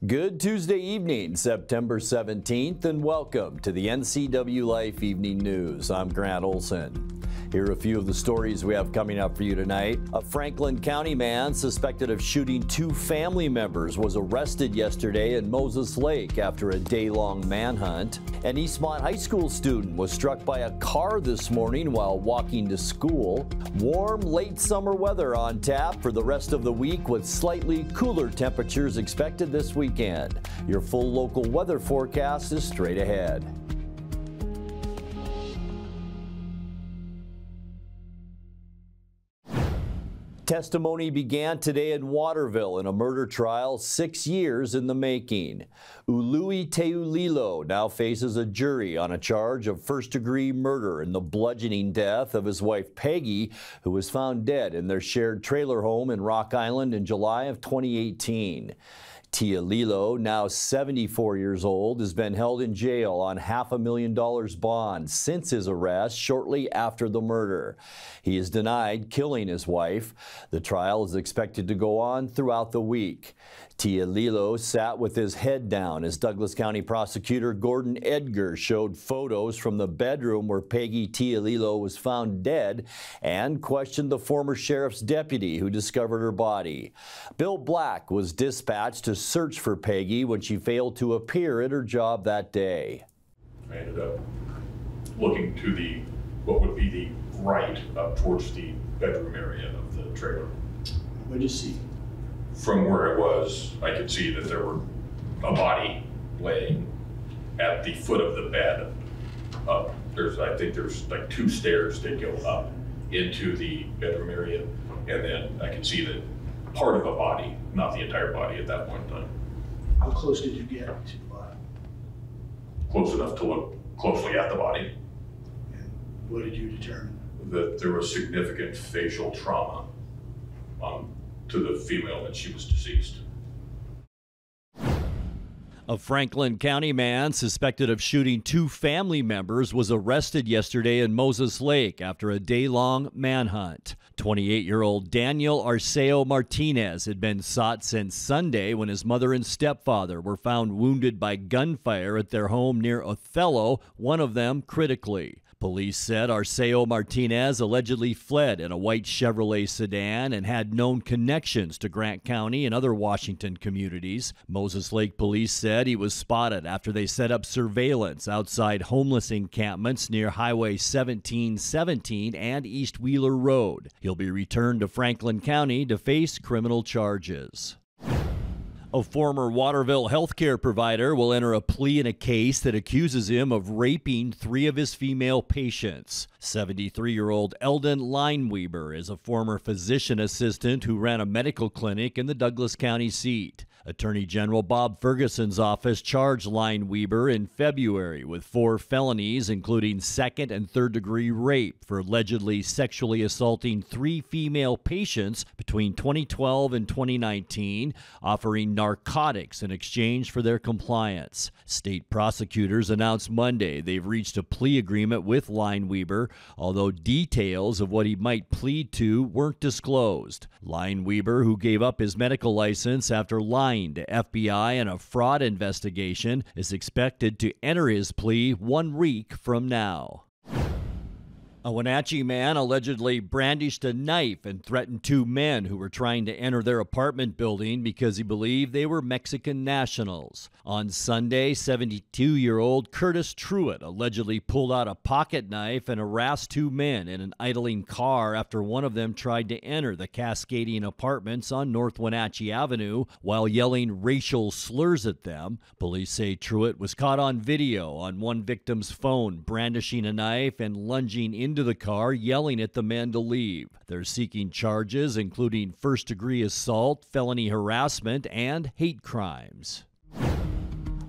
Good Tuesday evening, September 17th, and welcome to the NCWLIFE Evening News. I'm Grant Olson. Here are a few of the stories we have coming up for you tonight. A Franklin County man suspected of shooting two family members was arrested yesterday in Moses Lake after a day-long manhunt. An Eastmont High School student was struck by a car this morning while walking to school. Warm, late summer weather on tap for the rest of the week with slightly cooler temperatures expected this weekend. Your full local weather forecast is straight ahead. Testimony began today in Waterville in a murder trial 6 years in the making. Ului Teulilo now faces a jury on a charge of first-degree murder in the bludgeoning death of his wife Peggy, who was found dead in their shared trailer home in Rock Island in July of 2018. Teulilo, now 74 years old, has been held in jail on $500,000 bond since his arrest shortly after the murder. He has denied killing his wife. The trial is expected to go on throughout the week. Teulilo sat with his head down as Douglas County Prosecutor Gordon Edgar showed photos from the bedroom where Peggy Teulilo was found dead and questioned the former sheriff's deputy who discovered her body. Bill Black was dispatched to search for Peggy when she failed to appear at her job that day. I ended up looking to what would be the right up towards the bedroom area of the trailer. What did you see? From where it was, I could see that there were a body laying at the foot of the bed. I think there's like two stairs that go up into the bedroom area, and then I could see that part of a body, not the entire body at that point in time. How close did you get to the body? Close enough to look closely at the body. And what did you determine? That there was significant facial trauma to the female when she was deceased. A Franklin County man suspected of shooting two family members was arrested yesterday in Moses Lake after a day-long manhunt. 28-year-old Daniel Arceo Martinez had been sought since Sunday when his mother and stepfather were found wounded by gunfire at their home near Othello, one of them critically. Police said Arceo Martinez allegedly fled in a white Chevrolet sedan and had known connections to Grant County and other Washington communities. Moses Lake police said he was spotted after they set up surveillance outside homeless encampments near Highway 1717 and East Wheeler Road. He'll be returned to Franklin County to face criminal charges. A former Waterville healthcare provider will enter a plea in a case that accuses him of raping three of his female patients. 73-year-old Eldon Lineweber is a former physician assistant who ran a medical clinic in the Douglas County seat. Attorney General Bob Ferguson's office charged Lineweber in February with 4 felonies, including second and third-degree rape, for allegedly sexually assaulting 3 female patients between 2012 and 2019, offering narcotics in exchange for their compliance. State prosecutors announced Monday they've reached a plea agreement with Lineweber, although details of what he might plead to weren't disclosed. Lineweber, who gave up his medical license after lying to FBI in a fraud investigation, is expected to enter his plea 1 week from now. A Wenatchee man allegedly brandished a knife and threatened 2 men who were trying to enter their apartment building because he believed they were Mexican nationals. On Sunday, 72-year-old Curtis Truitt allegedly pulled out a pocket knife and harassed 2 men in an idling car after one of them tried to enter the Cascading Apartments on North Wenatchee Avenue while yelling racial slurs at them. Police say Truitt was caught on video on one victim's phone brandishing a knife and lunging into the car, yelling at the men to leave. They're seeking charges including first-degree assault, felony harassment, and hate crimes.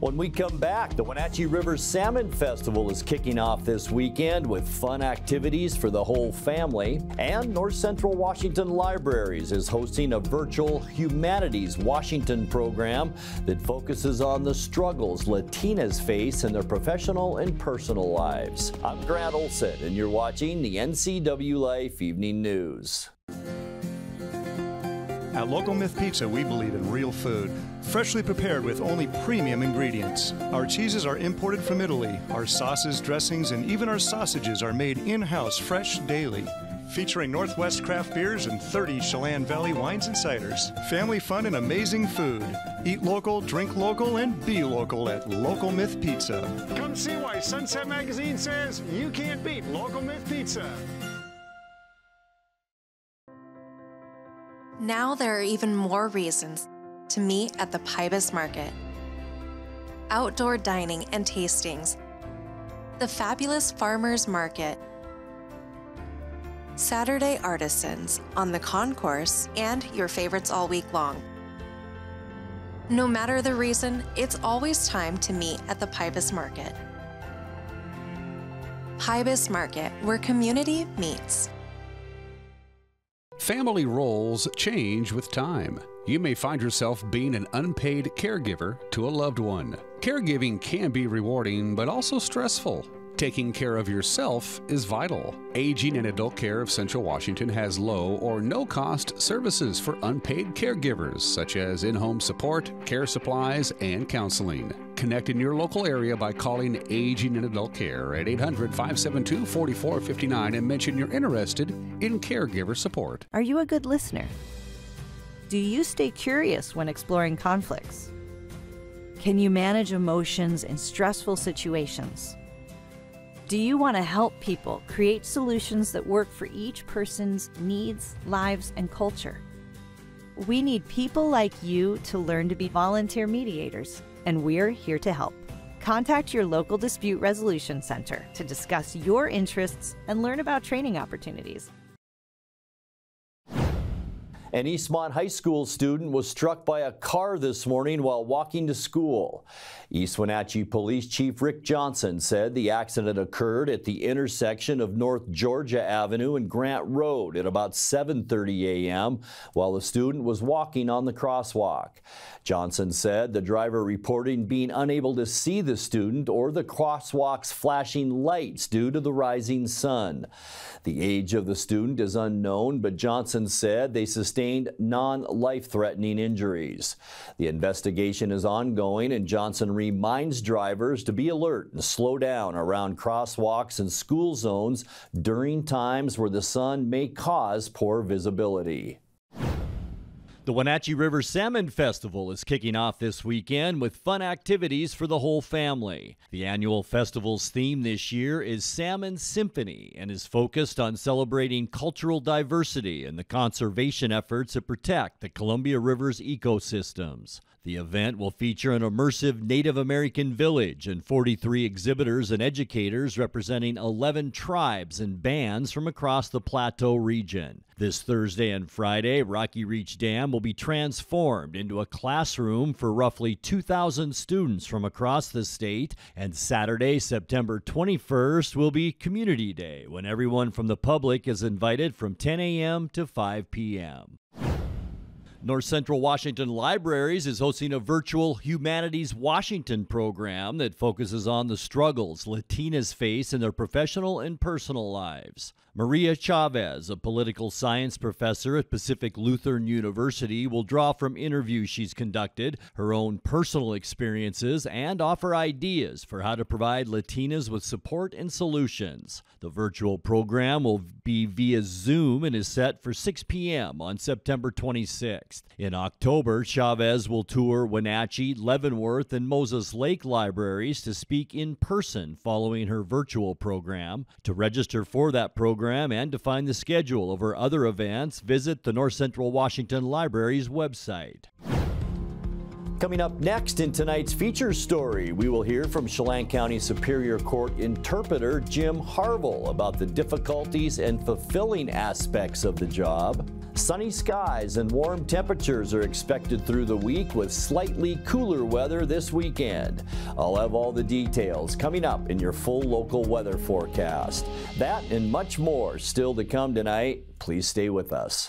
When we come back, the Wenatchee River Salmon Festival is kicking off this weekend with fun activities for the whole family. And North Central Washington Libraries is hosting a virtual Humanities Washington program that focuses on the struggles Latinas face in their professional and personal lives. I'm Grant Olson, and you're watching the NCWLIFE Evening News. At Local Myth Pizza, we believe in real food, freshly prepared with only premium ingredients. Our cheeses are imported from Italy. Our sauces, dressings, and even our sausages are made in-house fresh daily. Featuring Northwest craft beers and 30 Chelan Valley wines and ciders. Family fun and amazing food. Eat local, drink local, and be local at Local Myth Pizza. Come see why Sunset Magazine says you can't beat Local Myth Pizza. Now there are even more reasons to meet at the Pybus Market. Outdoor dining and tastings, the fabulous Farmers Market, Saturday artisans on the concourse, and your favorites all week long. No matter the reason, it's always time to meet at the Pybus Market. Pybus Market, where community meets. Family roles change with time. You may find yourself being an unpaid caregiver to a loved one. Caregiving can be rewarding, but also stressful. Taking care of yourself is vital. Aging and Adult Care of Central Washington has low or no cost services for unpaid caregivers, such as in-home support, care supplies, and counseling. Connect in your local area by calling Aging and Adult Care at 800-572-4459 and mention you're interested in caregiver support. Are you a good listener? Do you stay curious when exploring conflicts? Can you manage emotions in stressful situations? Do you want to help people create solutions that work for each person's needs, lives, and culture? We need people like you to learn to be volunteer mediators, and we're here to help. Contact your local dispute resolution center to discuss your interests and learn about training opportunities. An Eastmont High School student was struck by a car this morning while walking to school. East Wenatchee Police Chief Rick Johnson said the accident occurred at the intersection of North Georgia Avenue and Grant Road at about 7:30 a.m. while the student was walking on the crosswalk. Johnson said the driver reported being unable to see the student or the crosswalk's flashing lights due to the rising sun. The age of the student is unknown, but Johnson said they sustained non-life-threatening injuries. The investigation is ongoing, and Johnson reminds drivers to be alert and slow down around crosswalks and school zones during times where the sun may cause poor visibility. The Wenatchee River Salmon Festival is kicking off this weekend with fun activities for the whole family. The annual festival's theme this year is Salmon Symphony and is focused on celebrating cultural diversity and the conservation efforts to protect the Columbia River's ecosystems. The event will feature an immersive Native American village and 43 exhibitors and educators representing 11 tribes and bands from across the Plateau region. This Thursday and Friday, Rocky Reach Dam will be transformed into a classroom for roughly 2,000 students from across the state, and Saturday, September 21st, will be Community Day, when everyone from the public is invited from 10 a.m. to 5 p.m. North Central Washington Libraries is hosting a virtual Humanities Washington program that focuses on the struggles Latinas face in their professional and personal lives. Maria Chavez, a political science professor at Pacific Lutheran University, will draw from interviews she's conducted, her own personal experiences, and offer ideas for how to provide Latinas with support and solutions. The virtual program will be via Zoom and is set for 6 p.m. on September 26th. In October, Chavez will tour Wenatchee, Leavenworth, and Moses Lake libraries to speak in person following her virtual program. To register for that program and to find the schedule of her other events, visit the North Central Washington Library's website. Coming up next in tonight's feature story, we will hear from Chelan County Superior Court interpreter Jim Harville about the difficulties and fulfilling aspects of the job. Sunny skies and warm temperatures are expected through the week with slightly cooler weather this weekend. I'll have all the details coming up in your full local weather forecast. That and much more still to come tonight. Please stay with us.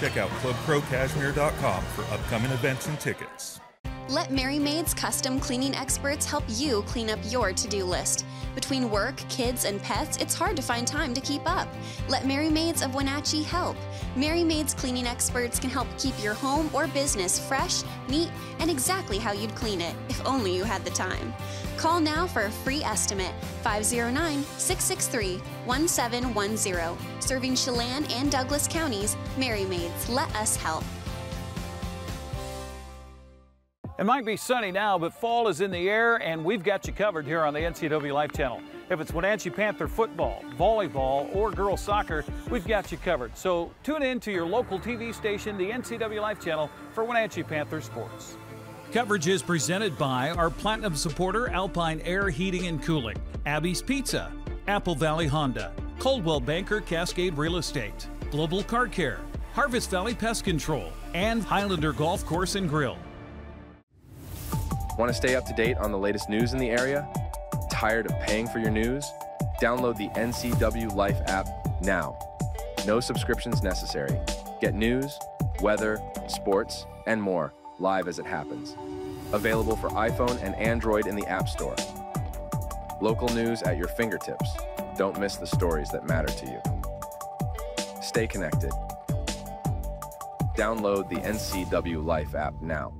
Check out clubprocashmere.com for upcoming events and tickets. Let Merry Maids custom cleaning experts help you clean up your to-do list. Between work, kids, and pets, it's hard to find time to keep up. Let Merry Maids of Wenatchee help. Merry Maids cleaning experts can help keep your home or business fresh, neat, and exactly how you'd clean it, if only you had the time. Call now for a free estimate, 509-663-1710. Serving Chelan and Douglas counties, Merry Maids, let us help. It might be sunny now, but fall is in the air, and we've got you covered here on the NCWLIFE channel. If it's Wenatchee Panther football, volleyball, or girls soccer, we've got you covered. So tune in to your local TV station, the NCWLIFE channel, for Wenatchee Panther sports. Coverage is presented by our Platinum supporter, Alpine Air Heating and Cooling, Abby's Pizza, Apple Valley Honda, Coldwell Banker Cascade Real Estate, Global Car Care, Harvest Valley Pest Control, and Highlander Golf Course and Grill. Want to stay up to date on the latest news in the area? Tired of paying for your news? Download the NCWLIFE app now. No subscriptions necessary. Get news, weather, sports, and more live as it happens. Available for iPhone and Android in the App Store. Local news at your fingertips. Don't miss the stories that matter to you. Stay connected. Download the NCWLIFE app now.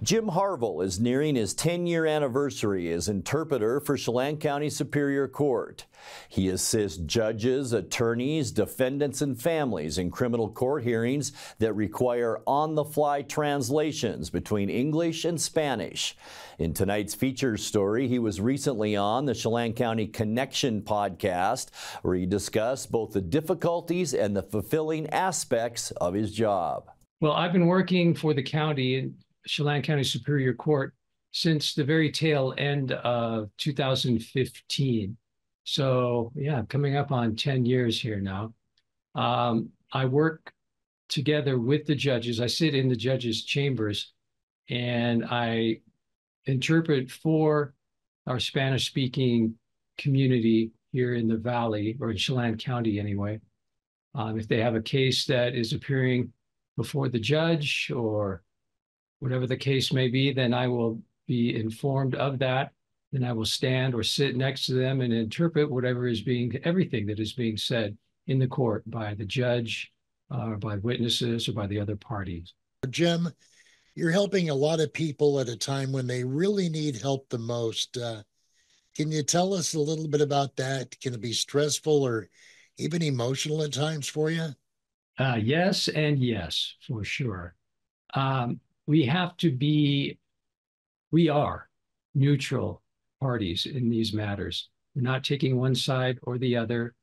Jim Harville is nearing his 10-year anniversary as interpreter for Chelan County Superior Court. He assists judges, attorneys, defendants, and families in criminal court hearings that require on-the-fly translations between English and Spanish. In tonight's featured story, he was recently on the Chelan County Connection podcast, where he discussed both the difficulties and the fulfilling aspects of his job. Well, I've been working for the county, Chelan County Superior Court, since the very tail end of 2015. So yeah, coming up on 10 years here now. I work together with the judges. I sit in the judges' chambers, and I interpret for our Spanish-speaking community here in the Valley, or in Chelan County anyway. If they have a case that is appearing before the judge or whatever the case may be, then I will be informed of that. Then I will stand or sit next to them and interpret everything that is being said in the court by the judge, or by witnesses, or by the other parties. Jim, you're helping a lot of people at a time when they really need help the most. Can you tell us a little bit about that? Can it be stressful or even emotional at times for you? Yes and yes, for sure. We are neutral parties in these matters. We're not taking one side or the other.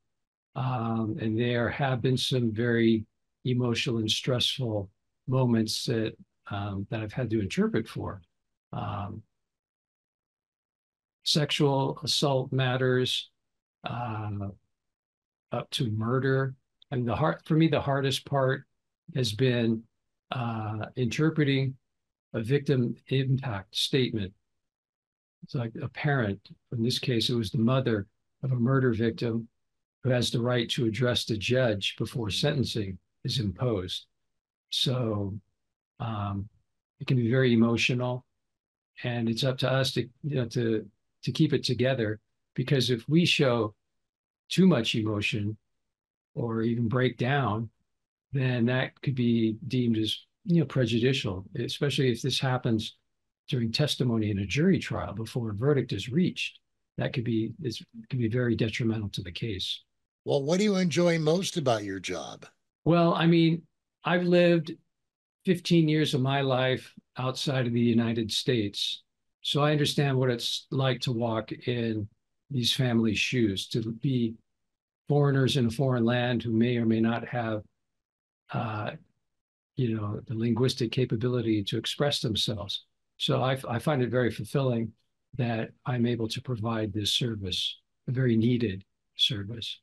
And there have been some very emotional and stressful moments that I've had to interpret for. Sexual assault matters, up to murder. And for me, the hardest part has been interpreting a victim impact statement. It's like a parent, in this case, it was the mother of a murder victim who has the right to address the judge before sentencing is imposed. So it can be very emotional, and it's up to us to keep it together, because if we show too much emotion or even break down, then that could be deemed as prejudicial, especially if this happens during testimony in a jury trial before a verdict is reached. That could be very detrimental to the case. Well, what do you enjoy most about your job? Well, I mean, I've lived 15 years of my life outside of the United States, so I understand what it's like to walk in these families' shoes, to be foreigners in a foreign land who may or may not have the linguistic capability to express themselves. So I find it very fulfilling that I'm able to provide this service, a very needed service.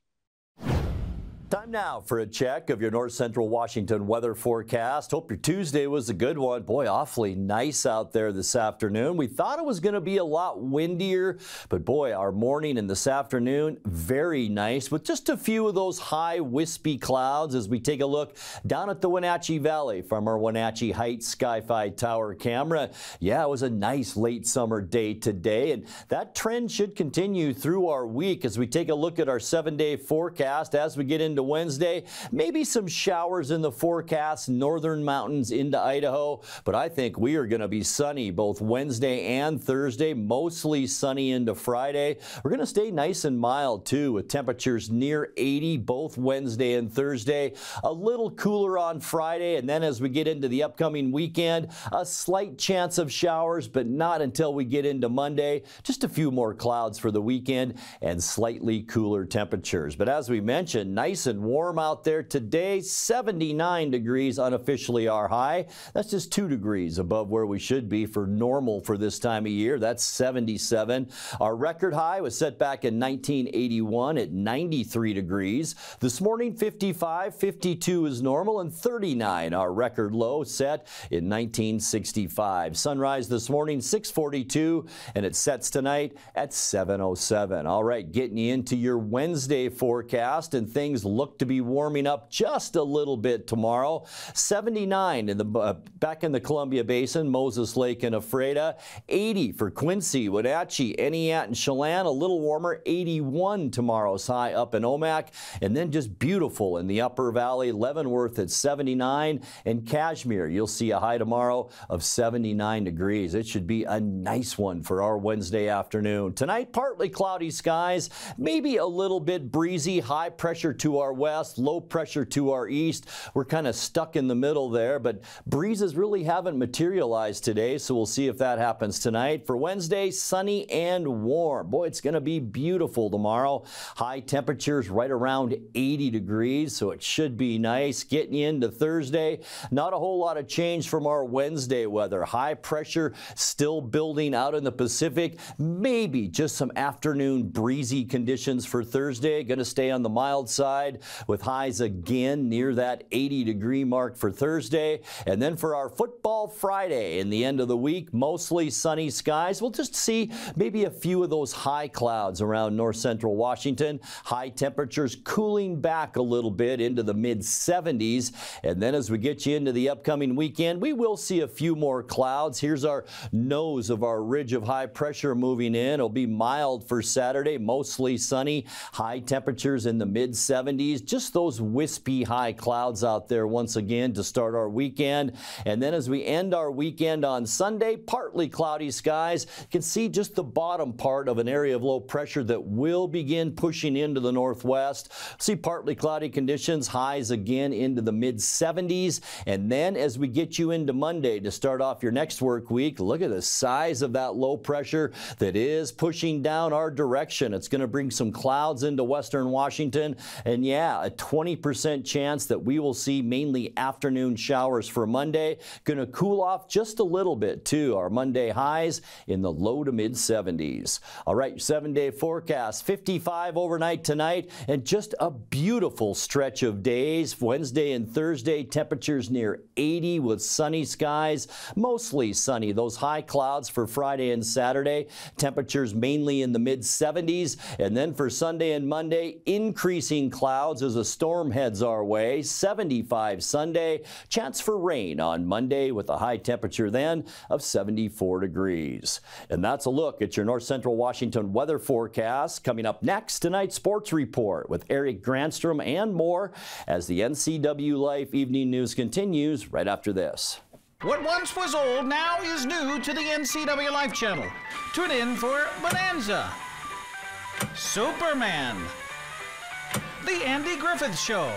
Time now for a check of your North Central Washington weather forecast. Hope your Tuesday was a good one. Boy, awfully nice out there this afternoon. We thought it was going to be a lot windier, but boy, our morning and this afternoon, very nice with just a few of those high wispy clouds as we take a look down at the Wenatchee Valley from our Wenatchee Heights Sky-Fi Tower camera. Yeah, it was a nice late summer day today, and that trend should continue through our week as we take a look at our 7-day forecast as we get into Wednesday. Maybe some showers in the forecast, northern mountains into Idaho, but I think we are going to be sunny both Wednesday and Thursday, mostly sunny into Friday. We're going to stay nice and mild too with temperatures near 80 both Wednesday and Thursday. A little cooler on Friday, and then as we get into the upcoming weekend, a slight chance of showers, but not until we get into Monday. Just a few more clouds for the weekend and slightly cooler temperatures. But as we mentioned, nice and warm out there today. 79 degrees unofficially our high. That's just 2 degrees above where we should be for normal for this time of year. That's 77. Our record high was set back in 1981 at 93 degrees. This morning 55, 52 is normal, and 39 our record low set in 1965. Sunrise this morning 6:42, and it sets tonight at 7:07. All right, getting you into your Wednesday forecast, and things look to be warming up just a little bit tomorrow. 79 in the back in the Columbia Basin, Moses Lake and Ephrata. 80 for Quincy, Wenatchee, Eniat, and Chelan. A little warmer, 81 tomorrow's high up in Omak. And then just beautiful in the Upper Valley, Leavenworth at 79, and Cashmere, you'll see a high tomorrow of 79 degrees. It should be a nice one for our Wednesday afternoon. Tonight, partly cloudy skies, maybe a little bit breezy, high pressure to our west, low pressure to our east. We're kind of stuck in the middle there, but breezes really haven't materialized today, so we'll see if that happens tonight. For Wednesday, sunny and warm. Boy, it's going to be beautiful tomorrow. High temperatures right around 80 degrees, so it should be nice. Getting into Thursday, not a whole lot of change from our Wednesday weather. High pressure still building out in the Pacific. Maybe just some afternoon breezy conditions for Thursday. Going to stay on the mild side with highs again near that 80-degree mark for Thursday. And then for our football Friday in the end of the week, mostly sunny skies. We'll just see maybe a few of those high clouds around north central Washington. High temperatures cooling back a little bit into the mid-70s. And then as we get you into the upcoming weekend, we will see a few more clouds. Here's our nose of our ridge of high pressure moving in. It'll be mild for Saturday, mostly sunny. High temperatures in the mid-70s. Just those wispy high clouds out there once again to start our weekend. And then as we end our weekend on Sunday, partly cloudy skies. You can see just the bottom part of an area of low pressure that will begin pushing into the northwest. See partly cloudy conditions, highs again into the mid-70s. And then as we get you into Monday to start off your next work week, look at the size of that low pressure that is pushing down our direction. It's going to bring some clouds into western Washington. And yeah, a 20% chance that we will see mainly afternoon showers for Monday. Going to cool off just a little bit too. Our Monday highs in the low to mid 70s. All right, 7-day forecast, 55 overnight tonight, and just a beautiful stretch of days. Wednesday and Thursday, temperatures near 80 with sunny skies, mostly sunny. Those high clouds for Friday and Saturday, temperatures mainly in the mid 70s. And then for Sunday and Monday, increasing clouds as a storm heads our way. 75 Sunday, chance for rain on Monday with a high temperature then of 74 degrees. And that's a look at your north central Washington weather forecast. Coming up next, tonight's sports report with Eric Granstrom and more as the NCWLIFE Evening News continues right after this. What once was old now is new to the NCWLIFE channel. Tune in for Bonanza, Superman, The Andy Griffith Show,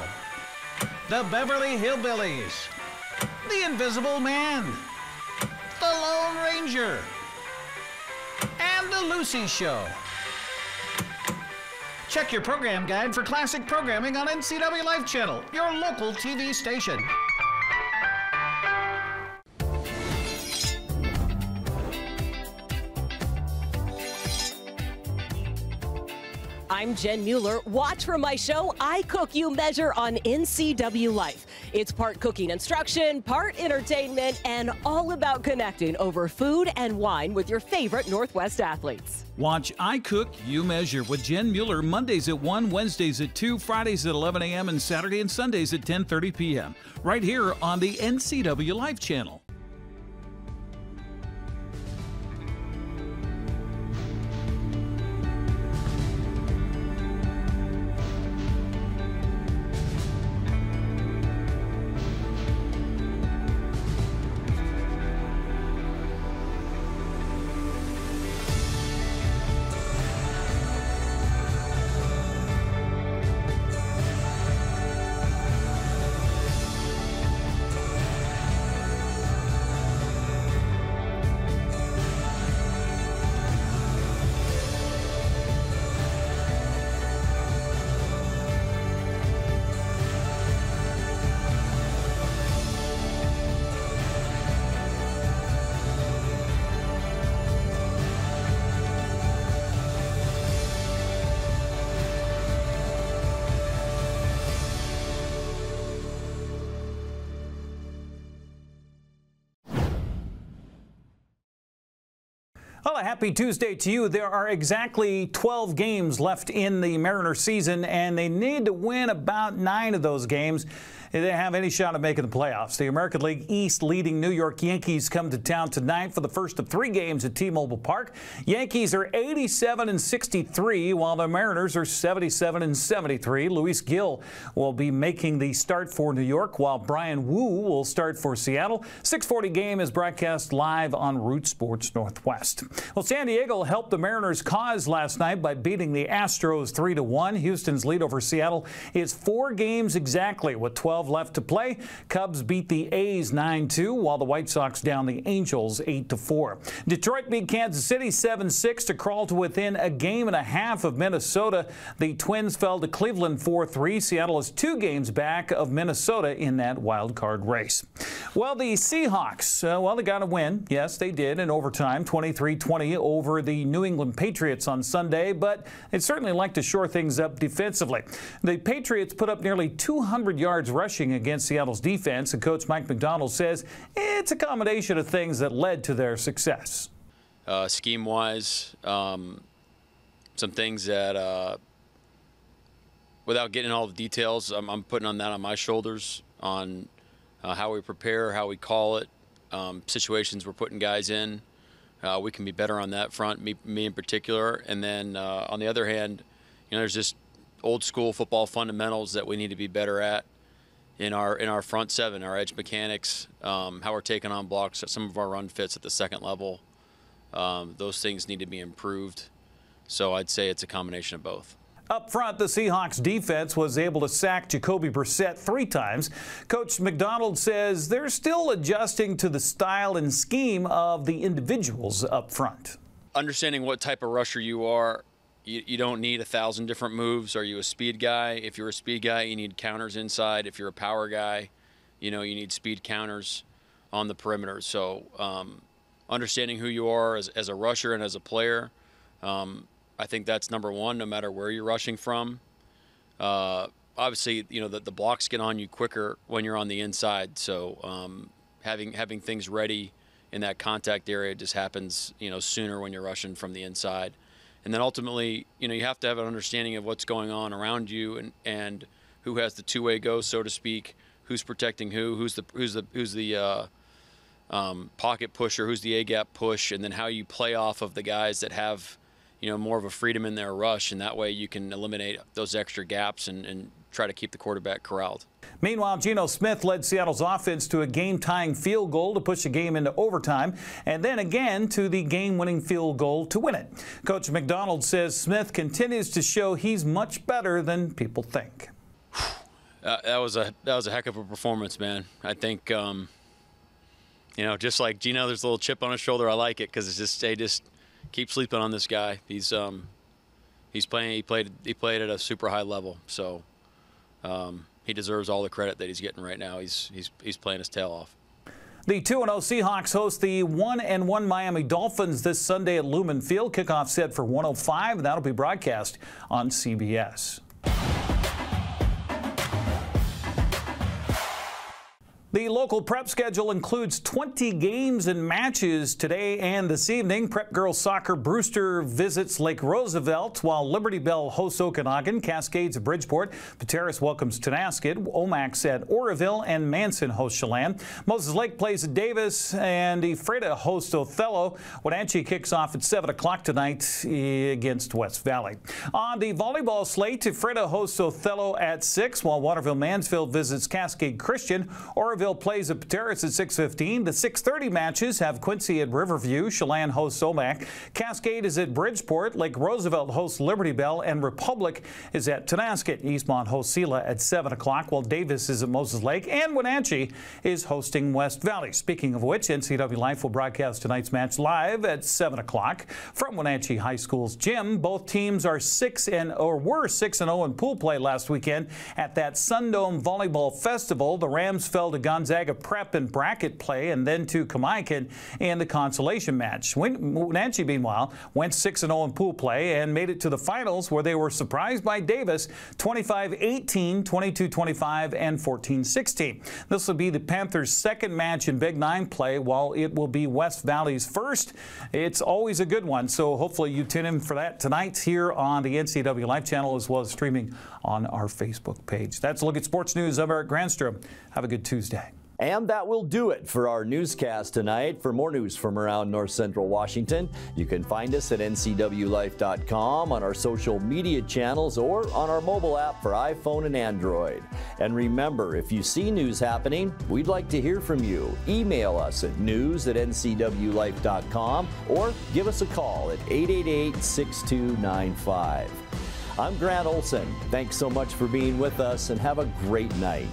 The Beverly Hillbillies, The Invisible Man, The Lone Ranger, and The Lucy Show. Check your program guide for classic programming on NCWLIFE channel, your local TV station. I'm Jen Mueller. Watch for my show, I Cook, You Measure on NCWLIFE. It's part cooking instruction, part entertainment, and all about connecting over food and wine with your favorite Northwest athletes. Watch I Cook, You Measure with Jen Mueller Mondays at 1, Wednesdays at 2, Fridays at 11 a.m., and Saturday and Sundays at 10:30 p.m. right here on the NCWLIFE channel. Well, a happy Tuesday to you. There are exactly 12 games left in the Mariners season, and they need to win about 9 of those games if they have any shot at making the playoffs. The American League East leading New York Yankees come to town tonight for the first of 3 games at T-Mobile Park. Yankees are 87-63, while the Mariners are 77-73. Luis Gil will be making the start for New York, while Brian Wu will start for Seattle. 6:40 game is broadcast live on Root Sports Northwest. Well, San Diego helped the Mariners' cause last night by beating the Astros 3-1. Houston's lead over Seattle is 4 games exactly with 12 left to play. Cubs beat the A's 9-2, while the White Sox down the Angels 8-4. Detroit beat Kansas City 7-6 to crawl to within a game and a half of Minnesota. The Twins fell to Cleveland 4-3. Seattle is 2 games back of Minnesota in that wild card race. Well, the Seahawks, they got a win. Yes, they did in overtime, 23-20 over the New England Patriots on Sunday, but they'd certainly like to shore things up defensively. The Patriots put up nearly 200 yards rushing against Seattle's defense, and Coach Mike McDonald says it's a combination of things that led to their success. Scheme-wise, some things that, without getting all the details, I'm putting on that on my shoulders on how we prepare, how we call it, situations we're putting guys in. We can be better on that front, me in particular. And then on the other hand, there's just old school football fundamentals that we need to be better at in our front seven, our edge mechanics, how we're taking on blocks, some of our run fits at the second level. Those things need to be improved. So I'd say it's a combination of both. Up front, the Seahawks defense was able to sack Jacoby Brissett 3 times. Coach McDonald says they're still adjusting to the style and scheme of the individuals up front. Understanding what type of rusher you are, you don't need 1,000 different moves. Are you a speed guy? If you're a speed guy, you need counters inside. If you're a power guy, you need speed counters on the perimeter. So understanding who you are as a rusher and as a player, I think that's number one, no matter where you're rushing from. Obviously, the blocks get on you quicker when you're on the inside. So having things ready in that contact area just happens, sooner when you're rushing from the inside. And then ultimately, you have to have an understanding of what's going on around you and who has the two-way go, so to speak, who's protecting who's the pocket pusher, who's the A-gap push, and then how you play off of the guys that have more of a freedom in their rush, and that way you can eliminate those extra gaps and try to keep the quarterback corralled. Meanwhile, Geno Smith led Seattle's offense to a game-tying field goal to push the game into overtime, and then again to the game-winning field goal to win it. Coach McDonald says Smith continues to show he's much better than people think. That was a heck of a performance, man. I think, just like Geno, there's a little chip on his shoulder. I like it because it's just keep sleeping on this guy. He's playing. He played at a super high level. So he deserves all the credit that he's getting right now. He's playing his tail off. The 2-0 Seahawks host the 1-1 Miami Dolphins this Sunday at Lumen Field. Kickoff set for 1:05, and that'll be broadcast on CBS. The local prep schedule includes 20 games and matches today and this evening. Prep girls soccer Brewster visits Lake Roosevelt, while Liberty Bell hosts Okanagan, Cascades at Bridgeport, Pateros welcomes Tonasket, Omax at Oroville, and Manson hosts Chelan. Moses Lake plays at Davis, and Ephrata hosts Othello. Wenatchee kicks off at 7 o'clock tonight against West Valley. On the volleyball slate, Ephrata hosts Othello at 6, while Waterville Mansfield visits Cascade Christian. Oroville plays at Pateros at 6:15. The 6:30 matches have Quincy at Riverview. Chelan hosts Omac. Cascade is at Bridgeport. Lake Roosevelt hosts Liberty Bell, and Republic is at Tonasket. Eastmont hosts Sela at 7 o'clock, while Davis is at Moses Lake, and Wenatchee is hosting West Valley. Speaking of which, NCWLIFE will broadcast tonight's match live at 7 o'clock from Wenatchee High School's gym. Both teams are were 6-0 in pool play last weekend at that Sundome Volleyball Festival. The Rams fell to Gonzaga Prep in bracket play, and then to Kamaikan in the consolation match. Wenatchee, meanwhile, went 6-0 in pool play and made it to the finals, where they were surprised by Davis 25-18, 22-25, and 14-16. This will be the Panthers' second match in Big Nine play, while it will be West Valley's first. It's always a good one, so hopefully you tune in for that tonight here on the NCWLIFE channel, as well as streaming on our Facebook page. That's a look at sports news. I'm Eric Granstrom. Have a good Tuesday. And that will do it for our newscast tonight. For more news from around North Central Washington, you can find us at ncwlife.com, on our social media channels, or on our mobile app for iPhone and Android. And remember, if you see news happening, we'd like to hear from you. Email us at news@ncwlife.com or give us a call at 888-6295. I'm Grant Olson. Thanks so much for being with us, and have a great night.